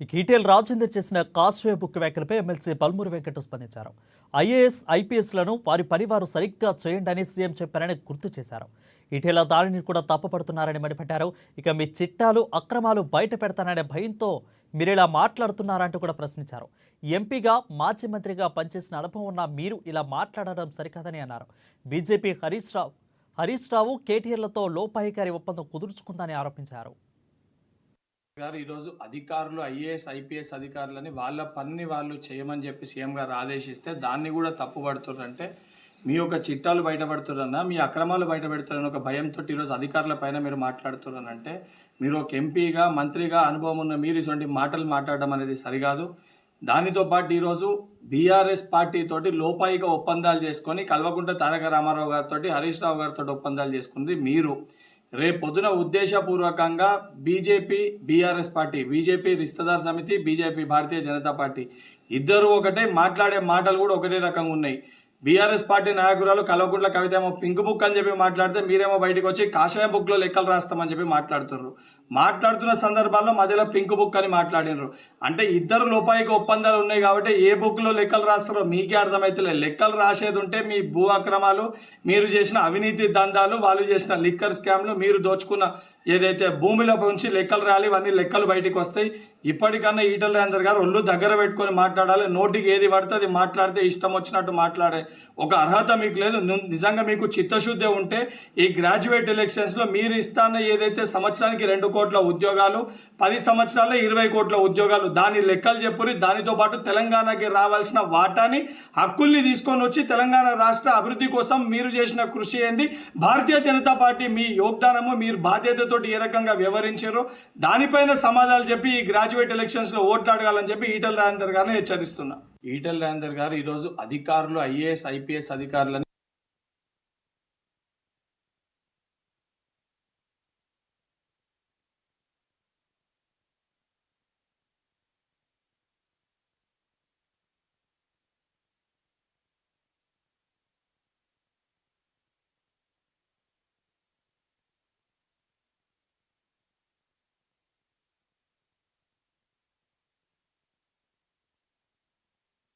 ఈటెల రాజేందర్ చేసిన కాస్ట్వే బుక్ వ్యాఖ్యలపై ఎమ్మెల్సీ పల్మూరి వెంకట స్పందించారు. ఐఏఎస్, ఐపీఎస్లను వారి పని వారు సరిగ్గా చేయండి అని సీఎం చెప్పారని గుర్తు చేశారు. ఈటెల దాడిని కూడా తప్పుపడుతున్నారని మండిపడ్డారు. ఇక మీ చిట్టాలు, అక్రమాలు బయట పెడతాననే భయంతో మీరిలా మాట్లాడుతున్నారంటూ కూడా ప్రశ్నించారు. ఎంపీగా, మాజీ మంత్రిగా పనిచేసిన అనుభవం ఉన్న మీరు ఇలా మాట్లాడడం సరికాదని అన్నారు. బీజేపీ హరీష్ రావు కేటీఆర్లతో లోపాయికారి ఒప్పందం కుదుర్చుకుందని ఆరోపించారు. గారు ఈరోజు అధికారులు ఐఏఎస్ ఐపీఎస్ అధికారులని వాళ్ళ పనిని వాళ్ళు చేయమని చెప్పి సీఎం గారు ఆదేశిస్తే దాన్ని కూడా తప్పుపడుతున్నారంటే మీ యొక్క చిట్టాలు బయటపడుతున్నారన్నా, మీ అక్రమాలు బయటపెడుతున్నారని ఒక భయంతో ఈరోజు అధికారుల పైన మీరు మాట్లాడుతున్నారంటే మీరు ఒక ఎంపీగా, మంత్రిగా అనుభవం ఉన్న మీరు ఇటువంటి మాటలు మాట్లాడడం అనేది సరికాదు. దానితో పాటు ఈరోజు బీఆర్ఎస్ పార్టీతోటి లోపాయిక ఒప్పందాలు చేసుకొని కల్వకుంట్ల తారక రామారావు గారితో, హరీష్ రావు గారితో ఒప్పందాలు చేసుకుంది మీరు. రేపు పొద్దున ఉద్దేశపూర్వకంగా బీజేపీ, బీఆర్ఎస్ పార్టీ, బీజేపీ రిస్తదార్ సమితి, బీజేపీ భారతీయ జనతా పార్టీ ఇద్దరు ఒకటే, మాట్లాడే మాటలు కూడా ఒకటే రకంగా ఉన్నాయి. బీఆర్ఎస్ పార్టీ నాయకురాలు కల్వకుంట్ల కవిత ఏమో పింక్ బుక్ అని చెప్పి మాట్లాడితే మీరేమో బయటకు వచ్చి కాషాయ బుక్లో లెక్కలు రాస్తామని చెప్పి మాట్లాడుతున్న సందర్భాల్లో మధ్యలో పింక్ బుక్ అని మాట్లాడినారు. అంటే ఇద్దరు లోపాయిక ఒప్పందాలు ఉన్నాయి కాబట్టి ఏ బుక్లో లెక్కలు రాస్తారో మీకే అర్థమవుతలే. లెక్కలు రాసేది ఉంటే మీ భూ అక్రమాలు, మీరు చేసిన అవినీతి దందాలు, వాళ్ళు చేసిన లిక్కర్ స్కామ్లు, మీరు దోచుకున్న ఏదైతే భూమిలో ఉంచి లెక్కలు రాలి, ఇవన్నీ లెక్కలు బయటకు వస్తాయి. ఇప్పటికన్నా ఈటెల రాజేందర్ గారు ఒళ్ళు దగ్గర పెట్టుకొని మాట్లాడాలి. నోటికి ఏది పడితే అది మాట్లాడితే ఇష్టం వచ్చినట్టు మాట్లాడే ఒక అర్హత మీకు లేదు. నిజంగా మీకు చిత్తశుద్ధి ఉంటే ఈ గ్రాడ్యుయేట్ ఎలక్షన్స్లో మీరు ఇస్తాన్న ఏదైతే సంవత్సరానికి 2 కోట్ల ఉద్యోగాలు, 10 సంవత్సరాల్లో 20 కోట్ల ఉద్యోగాలు, దాని లెక్కలు చెప్పురి. దానితో పాటు తెలంగాణకి రావాల్సిన వాటాని, హక్కుల్ని తీసుకొని వచ్చి తెలంగాణ రాష్ట్ర అభివృద్ధి కోసం మీరు చేసిన కృషి ఏంది, భారతీయ జనతా పార్టీ మీ యోగదానము, మీరు బాధ్యతతో ఏ రకంగా వ్యవహరించారో దానిపైన సమాధానాలు చెప్పి ఈ గ్రాడ్యుయేట్ ఎలక్షన్స్లో ఓట్లు అడగాలని చెప్పి ఈటెల రాజేందర్ గారిని హెచ్చరిస్తున్నా. ఈటెల రాజేందర్ గారు ఈరోజు అధికారులు, ఐఏఎస్ ఐపీఎస్ అధికారులని